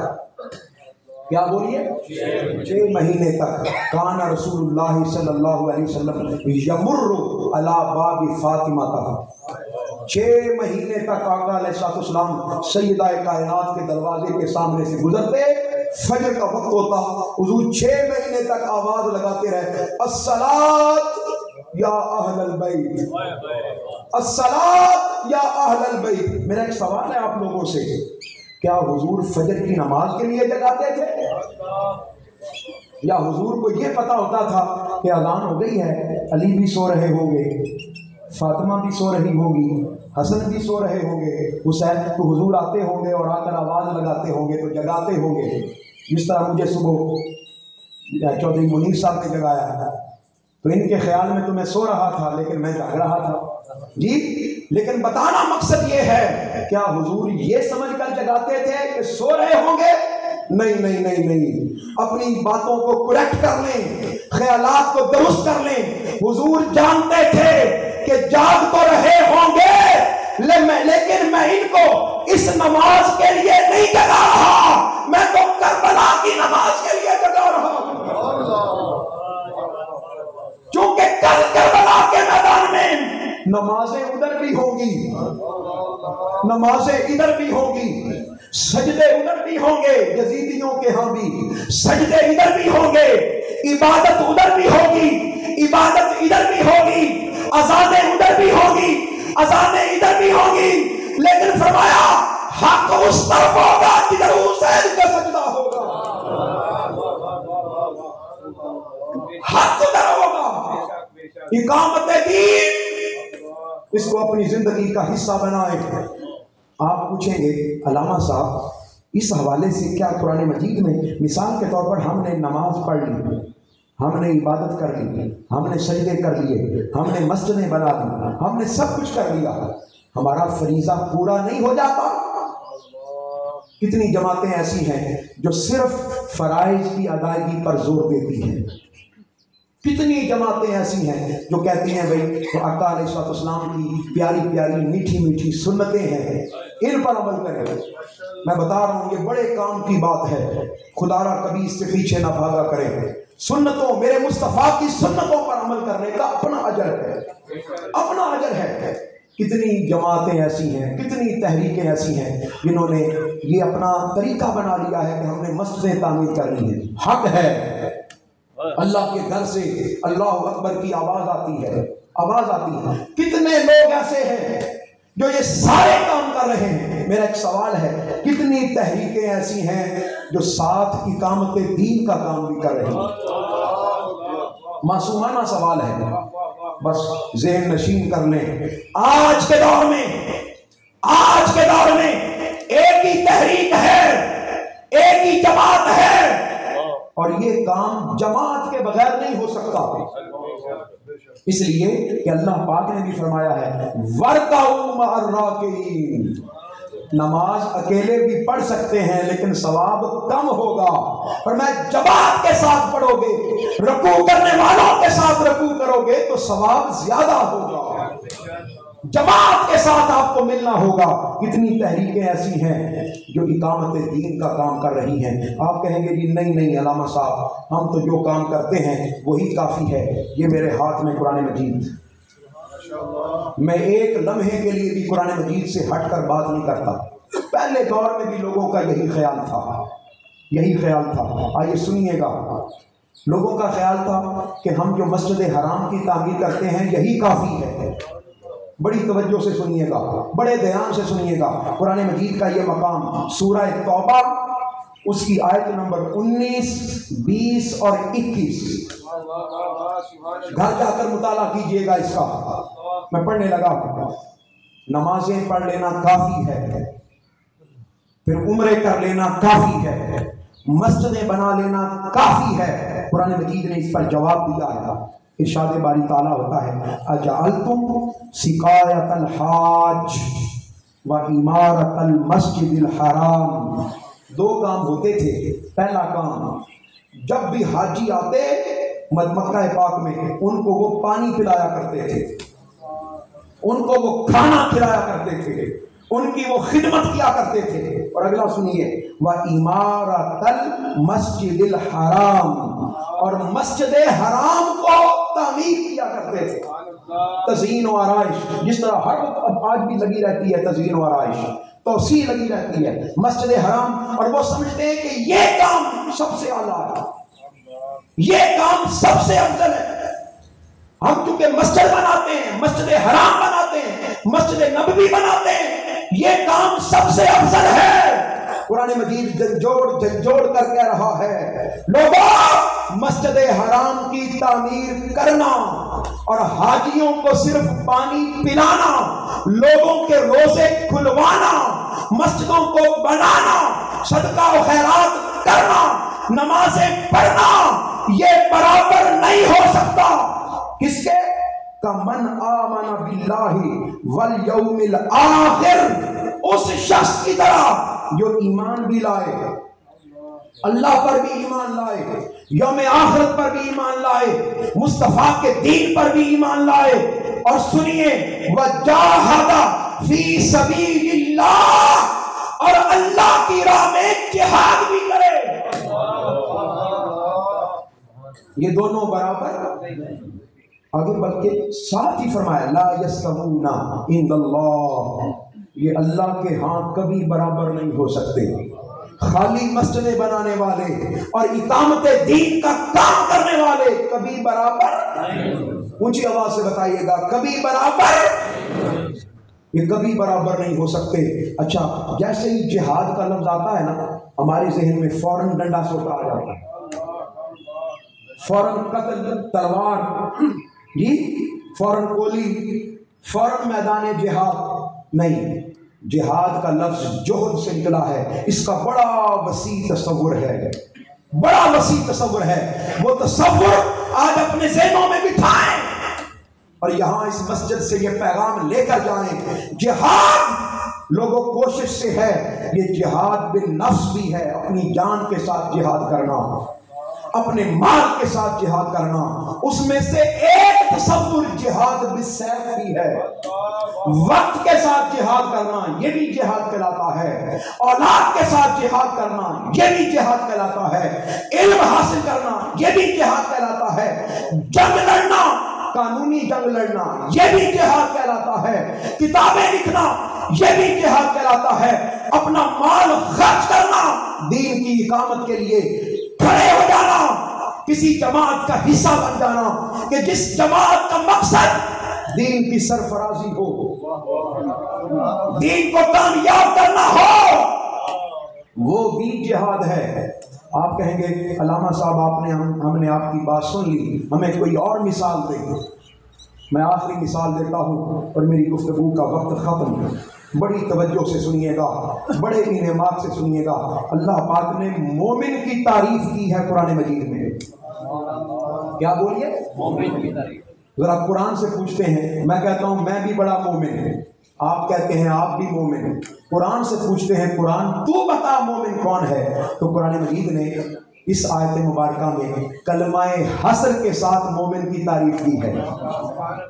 S1: کیا بولیے، 6 مہینے تک کان رسول اللہ صلی اللہ علیہ وسلم یمر علی باب فاطمہ تھا. 6 مہینے تک آقا علیہ السلام سیدہ کائنات کے دروازے کے سامنے سے گزرتے. فجر کا وقت ہوتا، حضور 6 مہینے تک آواز لگاتے رہتے، الصلاۃ یا اہل البیت، الصلاۃ یا اہل البیت. میرا ایک سوال ہے آپ لوگوں سے، کیا حضور فجر کی نماز کے لیے جگاتے تھے؟ یا حضور کو یہ پتا ہوتا تھا کہ اذان ہو گئی ہے، علی بھی سو رہے ہوں گے، فاطمہ بھی سو رہی ہوگی، حسن بھی سو رہے ہوں گے، حسین تو حضور آتے ہوں گے اور آ کر آواز لگاتے ہوں گے تو جگاتے ہوں گے. جس طرح مجھے صبح چودھری منیر صاحب نے جگایا تو ان کے خیال میں تو میں سو رہا تھا لیکن میں جاگ رہا تھا جی. لیکن بتانا مقصد یہ ہے، کیا حضور یہ سمجھ کر جگاتے تھے کہ سو رہے ہوں گے؟ نہیں نہیں نہیں نہیں. اپنی باتوں کو کریکٹ کر لیں، خیالات کو درست کر لیں. حضور جانتے تھے کہ جاگ تو رہے ہوں گے لیکن میں ان کو اس نماز کے لیے نہیں جگا رہا، میں تو کربلا کی نماز کے لیے جگا رہا ہوں. چونکہ کل کربلا کے میدان میں نمازیں ادھر بھی ہوں گی، نمازیں ادھر بھی ہوں گی، سجدے ادھر بھی ہوں گے، یزیدیوں کے ہاں بھی سجدے ادھر بھی ہوں گے، عبادت ادھر بھی ہوگی، عبادت ادھر بھی ہوگی، اذانیں ادھر بھی ہوگی، اذانیں ادھر بھی ہوگی. لیکن فرمایا حق اس طرف ہوگا جدھر حسین کا سجدہ ہوگا، حق ادھر ہوگا. اقامت دین اس کو اپنی زندگی کا حصہ بنائیں. آپ پوچھیں گے علامہ صاحب اس حوالے سے کیا قرآن مجید میں مثال کے طور پر ہم نے نماز پڑھ لی، ہم نے عبادت کر لی، ہم نے سجدے کر لیے، ہم نے مسجدیں بنا دی، ہم نے سب کچھ کر لیا، ہمارا فریضہ پورا نہیں ہو جاتا؟ کتنی جماعتیں ایسی ہیں جو صرف فرائض کی ادائیگی پر زور دیتی ہیں، کتنی جماعتیں ایسی ہیں جو کہتی ہیں بھائی آقا علیہ السلام کی پیاری پیاری میٹھی میٹھی سنتیں ہیں، ان پر عمل کریں. میں بتا رہا ہوں یہ بڑے کام کی بات ہے، خدا را کبھی اس سے پیچھے نہ بھاگا کریں. سنتوں، میرے مصطفیٰ کی سنتوں پر عمل کرنے کا اپنا اجر ہے، اپنا اجر ہے. کتنی جماعتیں ایسی ہیں، کتنی تحریکیں ایسی ہیں جنہوں نے یہ اپنا طریقہ بنا لیا ہے کہ ہم نے مسجدیں تعمیر کر لی ہیں. حق ہے، اللہ کے گھر سے اللہ اکبر کی آواز آتی ہے، آواز آتی ہے. کتنے لوگ ایسے ہیں جو یہ سارے کام کر رہے ہیں. میرا ایک سوال ہے، کتنی تحریکیں ایسی ہیں جو ساتھ اقامت دین کا کام بھی کر رہی ہیں؟ معصومانہ سوال ہے، بس ذہن نشین کر لیں. آج کے دور میں آج کے دور میں ایک ہی تحریک ہے، ایک ہی جماعت ہے، اور یہ کام جماعت کے بغیر نہیں ہو سکتا۔ اس لیے کہ اللہ پاک نے بھی فرمایا ہے وَارْكَعُوا مَعَ الرَّاكِعِينَ، نماز اکیلے بھی پڑھ سکتے ہیں لیکن ثواب کم ہوگا، اور میں جماعت کے ساتھ پڑھو گے، رکوع کرنے والوں کے ساتھ رکوع کرو گے تو ثواب زیادہ ہوگا، جماعت کے ساتھ آپ کو ملنا ہوگا۔ کتنی تحریکیں ایسی ہیں جو اقامت دین کا کام کر رہی ہیں، آپ کہیں گے جی نہیں علامہ صاحب ہم تو جو کام کرتے ہیں وہی کافی ہے۔ یہ میرے ہاتھ میں قرآن مجید، میں ایک لمحے کے لیے بھی قرآن مجید سے ہٹ کر بات نہیں کرتا۔ پہلے دور میں بھی لوگوں کا یہی خیال تھا، آئیے سنیے گا۔ لوگوں کا خیال تھا کہ ہم جو مسجد حرام کی تعمیر کرتے ہیں یہی کافی ہے۔ بڑی توجہ سے سنیے گا، بڑے دھیان سے سنیے گا۔ قرآن مجید کا یہ مقام سورہ توبہ اس کی آیت نمبر 19، 20 اور 21 گھر جا کر مطالعہ کیجئے گا اس کا۔ میں پڑھنے لگا ہوں۔ نمازیں پڑھ لینا کافی ہے، پھر عمرے کر لینا کافی ہے، مسجدیں بنا لینا کافی ہے۔ قرآن مجید نے اس پر جواب دیا ہے۔ ارشاد باری تعالیٰ ہوتا ہے اجعلتم سقایۃ الحاج و عمارت المسجد الحرام، دو کام ہوتے تھے۔ پہلا کام، جب بھی حاجی آتے مکہ پاک میں ان کو وہ پانی پلایا کرتے تھے، ان کو وہ کھانا کھلایا کرتے تھے، ان کی وہ خدمت کیا کرتے تھے۔ اور اگلا سنیے وَإِمَارَةَ الْمَسْجِدِ الْحَرَامِ، اور مسجد حرام کو تعمیر کیا کرتے تھے۔ تزئین و آرائش، جس طرح ہر وقت آج بھی لگی رہتی ہے تزئین و آرائش، توسیع لگی رہتی ہے مسجد حرام، اور وہ سمجھتے ہیں کہ یہ کام سب سے اعلیٰ ہے، یہ کام سب سے افضل ہے۔ ہم چونکہ مسجد بناتے ہیں، مسجد حرام بناتے ہیں، مسجد نبوی بناتے ہیں، یہ کام سب سے افضل ہے۔ قرآن مجید جھنجھوڑ کر کہہ رہا ہے لوگوں، مسجد حرام کی تعمیر کرنا اور حاجیوں کو صرف پانی پلانا، لوگوں کے روزے کھلوانا، مسجدوں کو بنانا، صدقہ و خیرات کرنا، نمازیں پڑھنا، یہ برابر نہیں ہو سکتا کس کے؟ کمن آمن باللہ والیوم الآخر، اس شخص کی طرح جو ایمان بھی لائے، اللہ پر بھی ایمان لائے، یوم آخرت پر بھی ایمان لائے، مصطفیٰ کے دین پر بھی ایمان لائے، اور سنیے وجاہد فی سبیل اللہ، اور اللہ کی راہ میں جہاد بھی کرے۔ یہ دونوں برابر آگے بلکہ ساتھ ہی فرمایا لا یستوون عند اللہ، یہ اللہ کے ہاں کبھی برابر نہیں ہو سکتے۔ خالی مسجدیں بنانے والے اور اقامت دین کا کام کرنے والے کبھی برابر نہیں۔ اونچی آواز سے بتائیے گا، کبھی برابر، یہ کبھی برابر نہیں ہو سکتے۔ اچھا، جیسے ہی جہاد کا لفظ آتا ہے نا، ہمارے ذہن میں فوراً ڈنڈا سوٹا آ جاتا ہے، فوراً قتل، تلوار، جی فوراً گولی، فوراً میدان جہاد۔ نہیں، جہاد کا لفظ جوہد سے نکلا ہے، اس کا بڑا وسیع تصور ہے، بڑا وسیع تصور ہے۔ وہ تصور آج اپنے ذہنوں میں بٹھائیں اور یہاں اس مسجد سے یہ پیغام لے کر جائیں۔ جہاد لوگوں کوشش سے ہے، یہ جہاد بالنفس بھی ہے، اپنی جان کے ساتھ جہاد کرنا، اپنے مال کے ساتھ جہاد کرنا۔ اس میں سے ایک تصور جہاد بالسیف بھی ہے، وقت کے ساتھ جہاد کرنا یہ بھی جہاد کہلاتا ہے، اولاد کے ساتھ جہاد کرنا یہ بھی جہاد کہلاتا ہے، علم حاصل کرنا یہ بھی جہاد کہلاتا ہے، جنگ لڑنا، قانونی جنگ لڑنا یہ بھی جہاد کہلاتا ہے، کتابیں لکھنا یہ بھی جہاد کہلاتا ہے، اپنا مال خرچ کرنا دین کی اقامت کے لیے، کھڑے ہو جانا، کسی جماعت کا حصہ بن جانا کہ جس جماعت کا مقصد دین کی سرفرازی ہو، دین کو کامیاب کرنا ہو، وہ بھی جہاد ہے۔ آپ کہیں گے علامہ صاحب ہم نے آپ کی بات سن لی، ہمیں کوئی اور مثال دیں۔ میں آخری مثال دیتا ہوں اور میری گفتگو کا وقت ختم ہے۔ بڑی توجہ سے سنیے گا، بڑے انعامات سے سنیے گا۔ اللہ پاک نے مومن کی تعریف کی ہے قرآن مجید میں۔ کیا بولیے؟ مومن کی تعریف۔ ذرا قرآن سے پوچھتے ہیں، میں کہتا ہوں میں بھی بڑا مومن ہوں، آپ کہتے ہیں آپ بھی مومن۔ قرآن سے پوچھتے ہیں قرآن تو بتا مومن کون ہے؟ تو قرآن مجید نے اس آیت مبارکہ میں کلمہ حسر کے ساتھ مومن کی تعریف کی ہے۔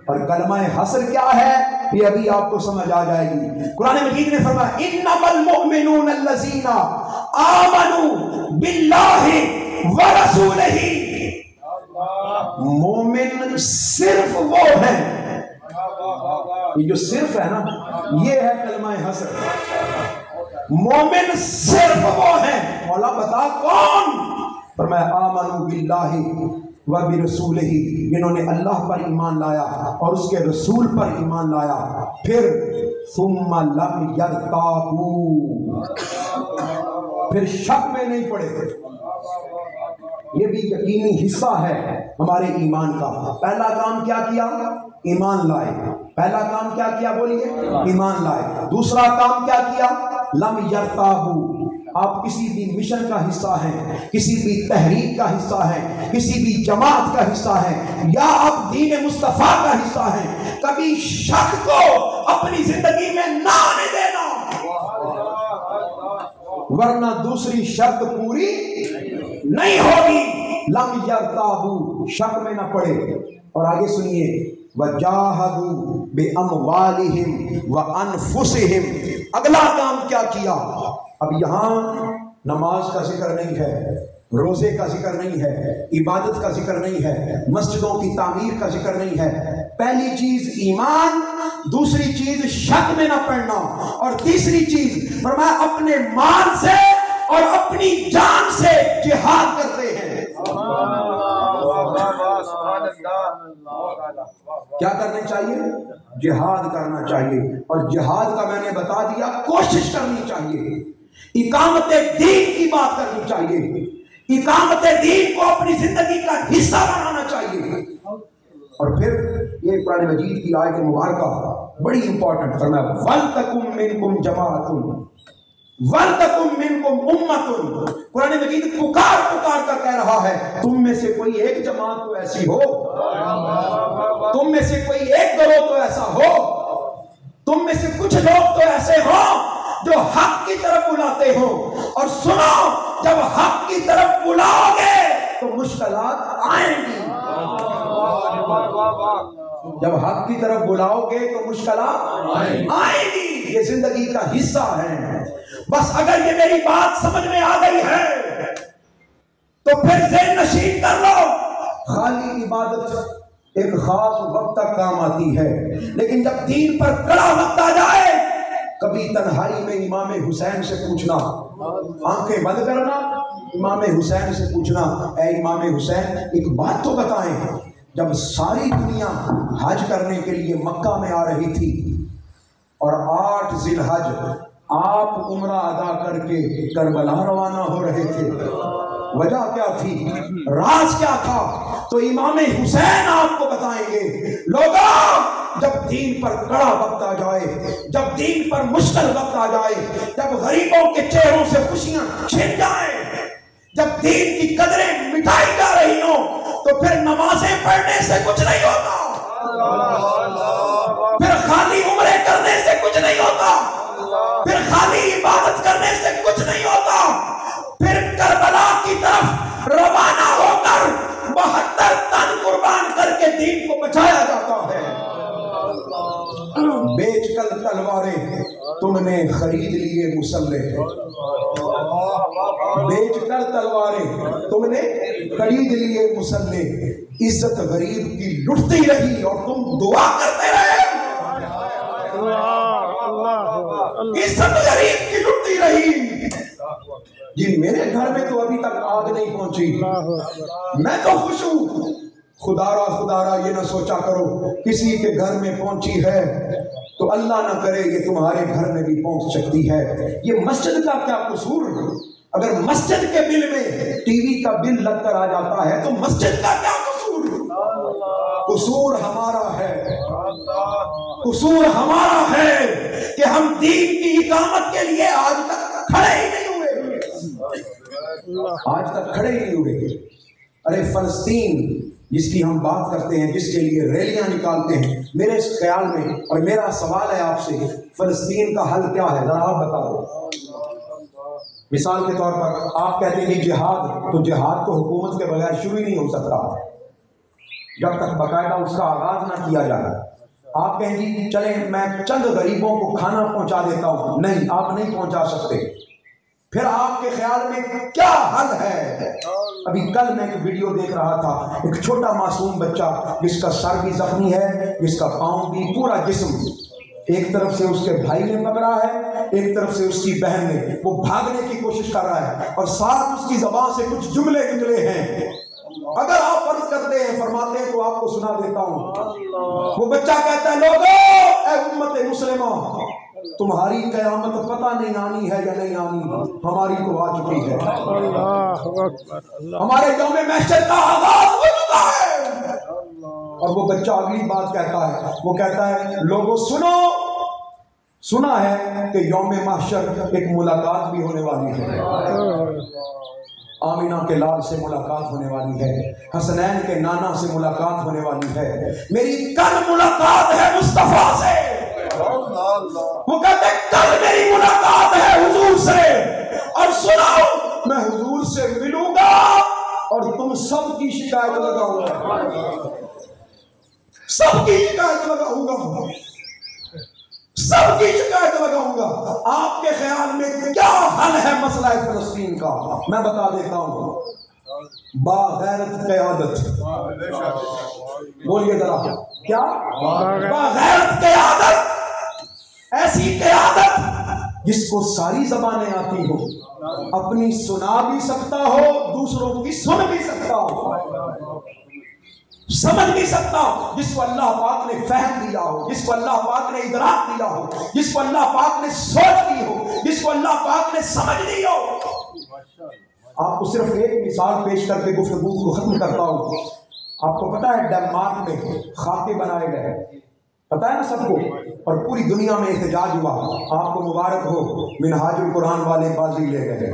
S1: اور کلمہ حسر کیا ہے یہ ابھی آپ کو سمجھ آ جائے گی۔ قرآن مجید نے فرمایا انما المؤمنون الذین آمنوا باللہ ورسولہ، مومن صرف وہ ہیں، یہ جو صرف ہے نا یہ ہے کلمہ حسر۔ مومن صرف وہ ہیں، مولا بتا کون؟ فرمایا آمنوا باللہ وبرسولہ، جنہوں نے اللہ پر ایمان لایا اور اس کے رسول پر ایمان لایا، پھر ثم لم یرتابوا، پھر شک میں نہیں پڑے۔ یہ بھی یقینی حصہ ہے ہمارے ایمان کا۔ پہلا کام کیا کیا؟ ایمان لائے۔ پہلا کام کیا کیا بولیے؟ ایمان لائے۔ دوسرا کام کیا کیا؟ لم یرتابوا، آپ کسی بھی مشن کا حصہ ہیں، کسی بھی تحریک کا حصہ ہیں، کسی بھی جماعت کا حصہ ہیں، یا آپ دین مصطفیٰ کا حصہ ہیں، کبھی شک کو اپنی زندگی میں نہ آنے دینا، ورنہ دوسری شرط پوری نہیں ہوگی۔ لم یرتابوا، شک میں نہ پڑے۔ اور آگے سنیے وجاہدوا باموالہم وانفسہم، اگلا کام کیا کیا؟ اب یہاں نماز کا ذکر نہیں ہے، روزے کا ذکر نہیں ہے، عبادت کا ذکر نہیں ہے، مسجدوں کی تعمیر کا ذکر نہیں ہے۔ پہلی چیز ایمان، دوسری چیز شک میں نہ پڑنا، اور تیسری چیز فرمایا اپنے مال سے اور اپنی جان سے جہاد کرتے ہیں۔ کیا کرنا چاہیے؟ جہاد کرنا چاہیے، اور جہاد کا میں نے بتا دیا کوشش کرنی چاہیے، اقامت دین کی بات کرنی چاہیے، اقامت دین کو اپنی زندگی کا حصہ بنانا چاہیے۔ اور پھر یہ قرآن مجید کی آیت مبارکہ بڑی امپورٹنٹ، فرمایا وَلْتَكُمْ مِنْكُمْ جَمَاعَةٌ وَلْتَكُمْ مِنْكُمْ أُمَّةٌ، قرآن مجید پکار کر کہہ رہا ہے تم میں سے کوئی ایک جماعت تو ایسی ہو، تم میں سے کوئی ایک گروہ تو ایسا ہو، تم میں سے کچھ لوگ تو ایسے ہوں جو حق کی طرف بلاتے ہوں۔ اور سنو، جب حق کی طرف بلاؤ گے تو مشکلات آئیں گی، جب حق کی طرف بلاؤ گے تو مشکلات آئیں گی، یہ زندگی کا حصہ ہے۔ بس اگر یہ میری بات سمجھ میں آ گئی ہے تو پھر ذہن نشین کر لو، خالی عبادت ایک خاص وقت تک کام آتی ہے، لیکن جب دین پر کڑا وقت آ جائے، کبھی تنہائی میں امام حسین سے پوچھنا، آنکھیں بند کرنا، امام حسین سے پوچھنا اے امام حسین ایک بات تو بتائیں، جب ساری دنیا حج کرنے کے لیے مکہ میں آ رہی تھی اور 8 ذی الحج آپ عمرہ ادا کر کے کربلا روانہ ہو رہے تھے، وجہ کیا تھی؟ راز کیا تھا؟ تو امام حسین آپ کو بتائیں گے لوگوں، جب دین پر کڑا وقت آ جائے، جب دین پر مشکل وقت آ جائے، جب غریبوں کے چہروں سے خوشیاں چھن جائیں، جب دین کی قدریں مٹائی جا رہی ہوں، تو پھر نمازیں پڑھنے سے کچھ نہیں ہوتا، پھر خالی عمرے کرنے سے کچھ نہیں ہوتا، پھر خالی عبادت کرنے سے کچھ نہیں ہوتا، پھر کربلا کی طرف روانہ ہو کر 72 تن قربان کر کے دین کو بچایا جاتا ہے۔ بیچ کر تلواریں تم نے خرید لیے مسلح، بیچ کر تلواریں تم نے خرید لیے مسلح، عزت غریب کی لٹتی رہی اور تم دعا کرتے رہے، عزت غریب کی لٹتی رہی۔ جی میرے گھر میں تو ابھی تک آگ نہیں پہنچی، میں تو خوش ہوں، خدا را یہ نہ سوچا کرو کسی کے گھر میں پہنچی ہے تو اللہ نہ کرے یہ تمہارے گھر میں بھی پہنچ سکتی ہے۔ یہ مسجد کا کیا قصور؟ اگر مسجد کے بل میں ٹی وی کا بل لگ کر آ جاتا ہے تو مسجد کا کیا قصور؟ قصور ہمارا ہے قصور ہمارا ہے کہ ہم دین کی اقامت کے لیے آج تک کھڑے ہی نہیں ہوئے، آج تک کھڑے ہی نہیں ہوئے۔ ارے فلسطین جس کی ہم بات کرتے ہیں، جس کے لیے ریلیاں نکالتے ہیں، میرے اس خیال میں اور میرا سوال ہے آپ سے، فلسطین کا حل کیا ہے؟ ذرا آپ بتا دو۔ مثال کے طور پر آپ کہتے ہیں کہ جہاد، تو جہاد تو حکومت کے بغیر شروع ہی نہیں ہو سکتا جب تک باقاعدہ اس کا آغاز نہ کیا جائے۔ آپ کہیں گی چلیں میں چند غریبوں کو کھانا پہنچا دیتا ہوں، نہیں، آپ نہیں پہنچا سکتے۔ پھر آپ کے خیال میں کیا حل ہے؟ ابھی کل میں ایک ویڈیو دیکھ رہا تھا، ایک چھوٹا معصوم بچہ جس کا سر بھی زخمی ہے، جس کا پاؤں بھی، پورا جسم، ایک طرف سے اس کے بھائی نے پکڑا ہے، ایک طرف سے اس کی بہن نے، وہ بھاگنے کی کوشش کر رہا ہے اور ساتھ اس کی زبان سے کچھ جملے نکلے ہیں۔ اگر آپ فرض کرتے ہیں، فرماتے ہیں تو آپ کو سنا دیتا ہوں۔ وہ بچہ کہتا ہے لوگو، اے امت مسلمہ، تمہاری قیامت پتہ نہیں آنی ہے یا نہیں آنی، ہماری تو آ چکی ہے۔ ہمارے یوم محشر کا آغاز ہو چکا ہے۔ اور وہ بچہ اگلی بات کہتا ہے، وہ کہتا ہے لوگوں سنو، سنا ہے کہ یوم محشر ایک ملاقات بھی ہونے والی ہے، آمینہ کے لال سے ملاقات ہونے والی ہے، حسنین کے نانا سے ملاقات ہونے والی ہے، میری کل ملاقات ہے مصطفیٰ سے۔ وہ کہتے ہیں کل میری ملاقات ہے حضور سے، اور سناؤ میں حضور سے ملوں گا اور تم سب کی شکایت لگاؤں گا، سب کی شکایت لگاؤں گا، سب کی شکایت لگاؤں گا۔ آپ کے خیال میں کیا حل ہے مسئلہ فلسطین کا؟ میں بتا دیتا ہوں، باغیرت قیادت۔ بولیے ذرا کیا؟ باغیرت قیادت، ایسی قیادت جس کو ساری زبانیں آتی ہو، اپنی سنا بھی سکتا ہو، دوسروں کی سن بھی سکتا ہو، سمجھ بھی سکتا ہو، جس کو اللہ پاک نے فہم دیا ہو، جس کو اللہ پاک نے ادراک دیا ہو، جس کو اللہ پاک نے سوچ دی ہو، جس کو اللہ پاک نے سمجھ دی ہو۔ آپ کو صرف ایک مثال پیش کر کے گفتگو کو ختم کرتا ہوں۔ آپ کو پتا ہے ڈنمارک میں خاکے بنائے گئے، پتا ہے نا سب کو، اور پوری دنیا میں احتجاج ہوا۔ آپ کو مبارک ہو، منہاج القرآن والے بازی لے گئے۔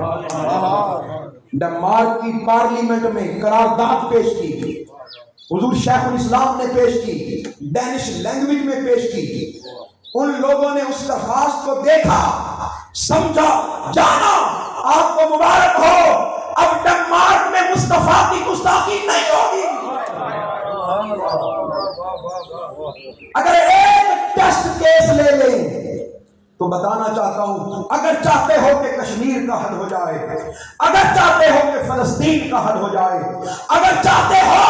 S1: ڈنمارک کی پارلیمنٹ میں قرارداد پیش کی، حضور شیخ الاسلام نے پیش کی، ڈینش لینگویج میں پیش کی۔ ان لوگوں نے اس درخواست کو دیکھا، سمجھا، جانا۔ آپ کو مبارک ہو، اب ڈنمارک میں مصطفیٰ کی گستاخی نہیں ہوگی۔ اگر ایک ٹیسٹ کیس لے لیں تو بتانا چاہتا ہوں، اگر چاہتے ہو کہ کشمیر کا حل ہو جائے، اگر چاہتے ہو کہ فلسطین کا حل ہو جائے، اگر چاہتے ہو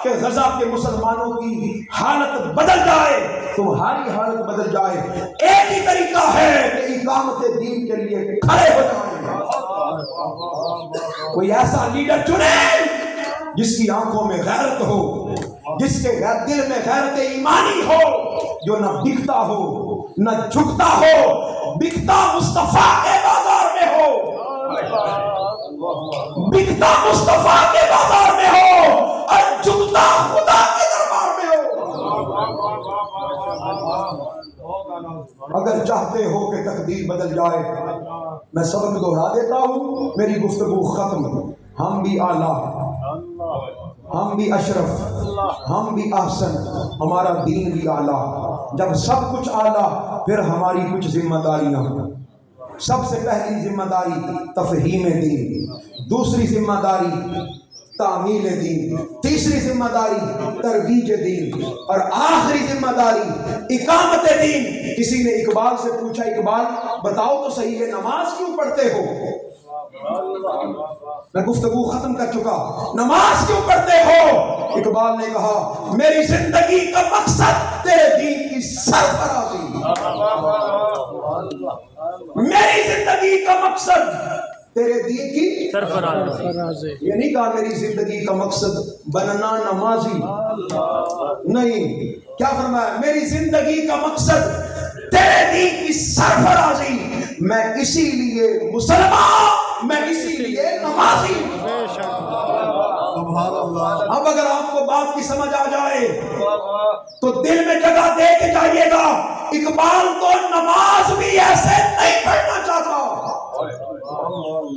S1: کہ غزہ کے مسلمانوں کی حالت بدل جائے، تمہاری حالت بدل جائے، ایک ہی طریقہ ہے کہ اقامت دین کے لیے کھڑے ہو جائیں۔ کوئی ایسا لیڈر چنیں جس کی آنکھوں میں غیرت ہو، جس کے دل میں غیرت ایمانی ہو، جو نہ بکتا ہو نہ جھکتا ہو، بکتا مصطفیٰ کے بازار میں ہو، بکتا مصطفیٰ کے بازار میں ہو اور جھکتا خدا کے دربار میں ہو۔ اگر چاہتے ہو کہ تقدیر بدل جائے، میں سبق دہرا دیتا ہوں، میری گفتگو ختم۔ ہم بھی اعلیٰ، ہم بھی اشرف، ہم بھی احسن، ہمارا دین بھی اعلیٰ۔ جب سب کچھ اعلیٰ، پھر ہماری کچھ ذمہ داریاں۔ سب سے پہلی ذمہ داری تفہیم دین، دوسری ذمہ داری تعمیل دین، تیسری ذمہ داری ترویج دین، اور آخری ذمہ داری اقامت دین۔ کسی نے اقبال سے پوچھا، اقبال بتاؤ تو صحیح ہے نماز کیوں پڑھتے ہو؟ میں گفتگو ختم کر چکا، نماز کیوں پڑھتے ہو؟ اقبال نے کہا میری زندگی کا مقصد تیرے دین کی سرفرازی، میری زندگی کا مقصد تیرے دین کی سرفرازی۔ یہ نہیں کہا میری زندگی کا مقصد بننا نمازی، نہیں، کیا فرمایا؟ میری زندگی کا مقصد تیرے دین کی سرفرازی، میں اسی لیے مسلمان، میں اسی لیے نمازی۔ اب اگر آپ کو بات کی سمجھ آ جائے تو دل میں جگہ دے کے جائیے گا، اقبال تو نماز بھی ایسے نہیں پڑھنا چاہتا۔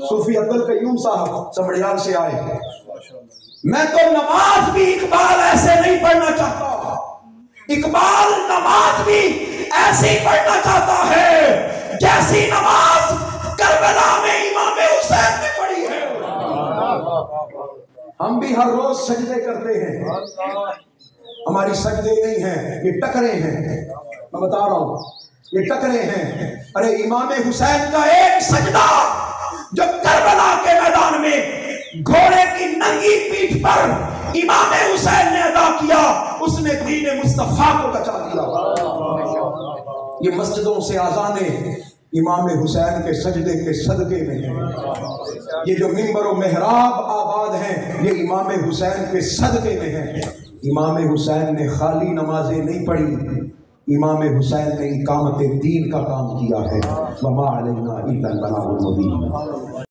S1: صوفی عبد القیوم صاحب سمڑیال سے آئے، میں تو نماز بھی اقبال ایسے نہیں پڑھنا چاہتا، اقبال نماز بھی ایسی پڑھنا چاہتا ہے جیسی نماز کربلا میں امام حسین نے پڑھی ہے۔ ہم بھی ہر روز سجدے کرتے ہیں، ہماری سجدے نہیں ہیں، یہ ٹکرے ہیں، میں بتا رہا ہوں یہ ٹکرے ہیں۔ ارے امام حسین کا ایک سجدہ جو کربلا کے میدان میں گھوڑے کی ننگی پیٹھ پر امام حسین نے ادا کیا، اس نے دین مصطفیٰ کو بچا دیا۔ یہ مسجدوں سے آزانیں امام حسین کے سجدے کے صدقے میں ہیں، یہ جو منبر و محراب آباد ہیں یہ امام حسین کے صدقے میں ہیں۔ امام حسین نے خالی نمازیں نہیں پڑھی، امام حسین نے اقامت دین کا کام کیا ہے۔ وما علینا الا البلاغ المبین۔